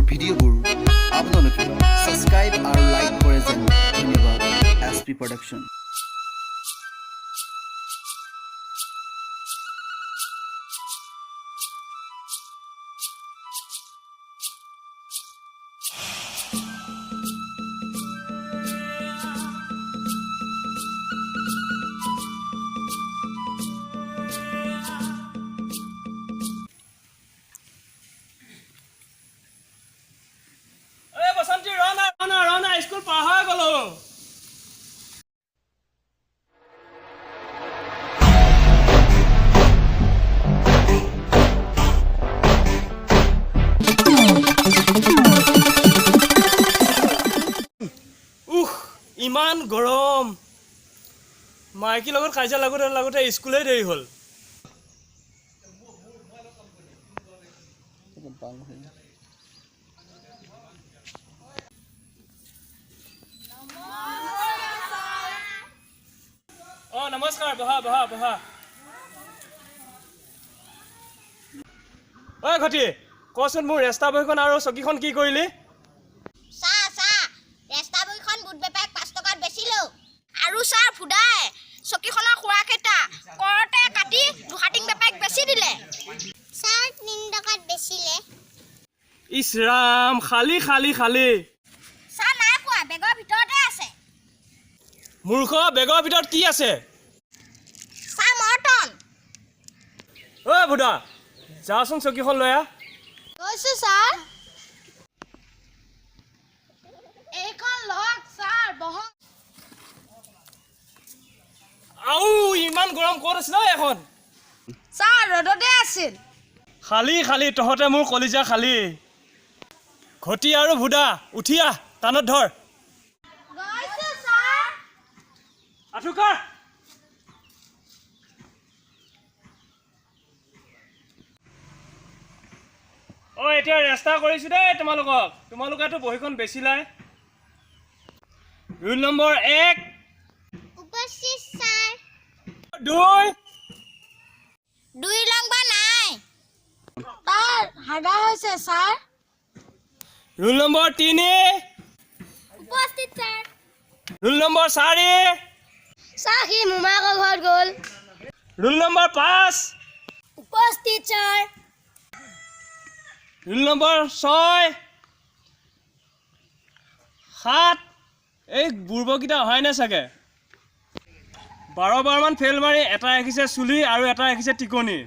ভিডিওবোৰ আপোনালোকে সাবস্ক্ৰাইব আৰু লাইক কৰে যেন। ধন্যবাদ। SP Production। স্কুল পাৰ হৈ গলো। ইমান গৰম। মাইকীৰ লগত কাজিয়া লাগোতে লাগোতে স্কুলে দেৰি হ'ল। নমস্কাৰ, বহা বহা বহা। ঐ ঘটি, কচোন মোৰ ৰেষ্টা বহীখন আৰু চকীখন কি কৰিলি? ৰেষ্টা বহীখন বুট বেপাৰীক 5 টকাত বেচিলো। আৰু ছাৰ ফুদাই চকীখনৰ খুৰা কেইটা কৰতে কাটি দুহাটিং বেপাৰীক বেচি দিলে। ছাৰ 3 টকাত বেচিলে। ইছ ৰাম, খালি খালি খালি। ছাৰ নাই পোৱা, বেগৰ ভিতৰতে আছে। মূৰ্খ, বেগৰ ভিতৰত কি আছে? ছাৰ মৰ্টন। ঐ বুধা, যাচোন চকীখন লৈ আহ। গৈছো ছাৰ। এইখন লওক ছাৰ, বহক। আউ, ইমান গৰম ক'ত আছিল এখন? ছাৰ ৰ'দতে আছিল। খালি খালি, তহঁতে মোৰ কলিজা খালি। ঘটি আৰু ভুদা, উঠি আহ, কাণত ধৰ। গৈছো ছাৰ। আঠুকাৰ। এতিয়া ৰেষ্টা কৰিছো দেই তোমালোকক। তোমালোকেতো বহীখন বেচিলাই। ৰোল নম্বৰ 1, উপস্থিত ছাৰ। 2, 2 লংবা নাই। তাৰ হাগা হৈছে ছাৰ। ৰোল নম্বৰ 3, উপস্থিত ছাৰ। ৰোল নম্বৰ 4, ছাৰ সি মোমায়েকৰ ঘৰত গ'ল। ৰোল নম্বৰ 5, উপস্থিত ছাৰ। ৰোল নম্বৰ 6, 7, এই বুৰ্বকেইটা অহাই নাই চাগে। 12 বাৰমান ফেইল মাৰি এটা ৰাখিছে চুলি আৰু এটা ৰাখিছে টিকনি।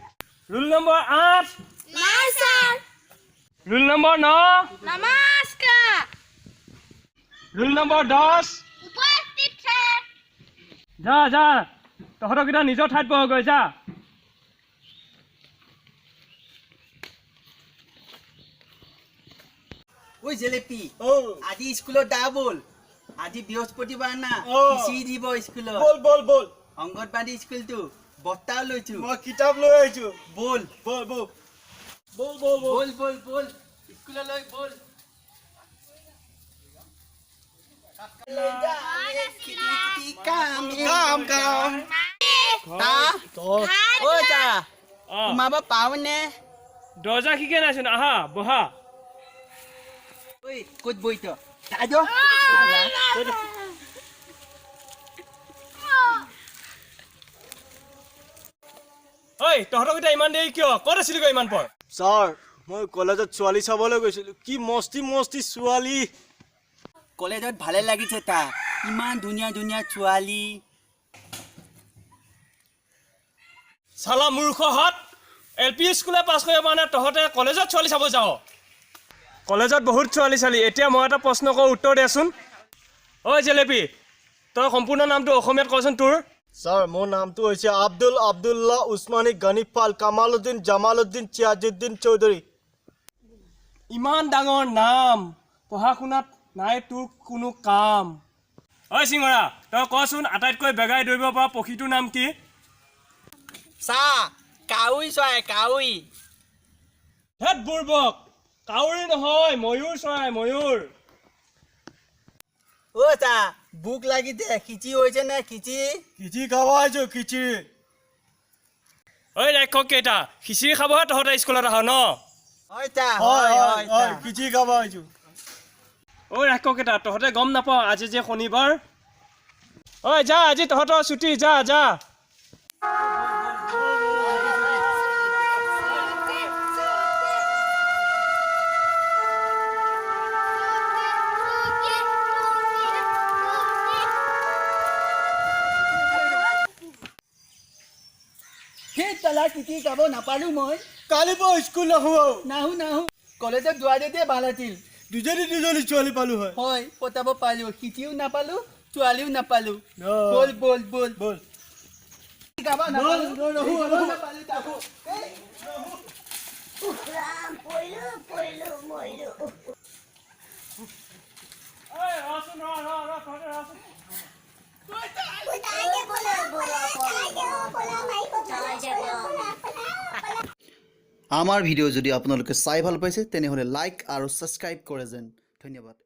ৰোল নম্বৰ 8, নাই ছাৰ। ৰোল নম্বৰ 9, নমস্কাৰ। ৰোল নম্বৰ 10, উপস্থিত ছাৰ। যা যা, তহঁতকেইটা নিজৰ ঠাইত বহগৈ যা। ঐ জেলেপি, আজি স্কুলত দা বল। আজি বৃহস্পতিবাৰ না, খিচিৰি দিব স্কুলত। বল বল বল। অংগনবাদী স্কুলটো বৰ্তাও লৈছো। মই কিতাপ লৈ আহিছো। বল বল বল বল বল বল। বল বল বল স্কুললৈ বল। কাম কাম সোমাব পাওনে? দৰ্জা শিকে নাইচোন, আহা বহা। ঐ ক'ত বহিত? ঐ তহঁতকেইটা ইমান দেৰি কিয়? ক'ত আছিলিগৈ ইমান পৰ? ছাৰ, মই কলেজত ছোৱালী চাবলৈ গৈছিলোঁ। কি মস্তি মস্তি ছোৱালী। কলেজত ভালে লাগিছে তা, ইমান ধুনীয়া ধুনীয়া ছোৱালী। চালা মূৰ্খহঁত, LP স্কুলে পাছ কৰিব পৰা নাই, তহঁতে কলেজত ছোৱালী চাব যাওঁ। কলেজত বহুত ছোৱালী চালি। এতিয়া মই এটা প্ৰশ্ন কওঁ, উত্তৰ দেচোন। ঐ জেলেপি, তই সম্পূৰ্ণ নামটো অসমীয়াত কচোন তোৰ। ছাৰ, মোৰ নামটো হৈছে আব্দুল আব্দুল্লাহ উছমানী গনিপাল কামালুদ্দিন জামালুদ্দিন চিয়াজুদ্দিন চৌধুৰী। ইমান ডাঙৰ নাম, পঢ়া শুনাত নাই তোৰ কোনো কাম। ঐ চিঙৰা, তই কচোন আটাইতকৈ বেগাই দৌৰিব পৰা পক্ষীটোৰ নাম কি? কাউৰী চৰাই কাউৰী। হেত বুৰ্বক, কাউৰী নহয়, ময়ূৰ চৰাই ময়ূৰ। ভোক লাগিছে, খিচিৰি হৈছে নে খিচিৰি? খিচিৰি খাব আহিছোঁ, খিচিৰি। ঐ ৰাক্ষস কেইটা, খিচিৰি খাবহে তহঁতে স্কুলত আহ ন? হয়তা হয় হয় হয় হয় কিচি গাব আইছো ঐ ৰাক্ষকেইটা তহঁতে গম নাপাওঁ আজি যে শনিবাৰ ঐ যা আজি তহঁতৰ ছুটি যা যা সেই তালা কিটি গাব নাপালো মই কালি পৰা স্কুল নাহো নাহো নাহো কলেজত যোৱা দিতে ভাল আছিল দুজনী ছোৱালী পালো হয় হয় পতাব পালো কিটিও নাপালো ছোৱালীও নাপালো অ। বল বল বল বল গাব নাপালো নাপালো তাকো আমাৰ ভিডিঅ' যদি আপোনালোকে চাই ভাল পাইছে তেনেহ'লে লাইক আৰু ছাবস্ক্ৰাইব কৰে যেন ধন্যবাদ।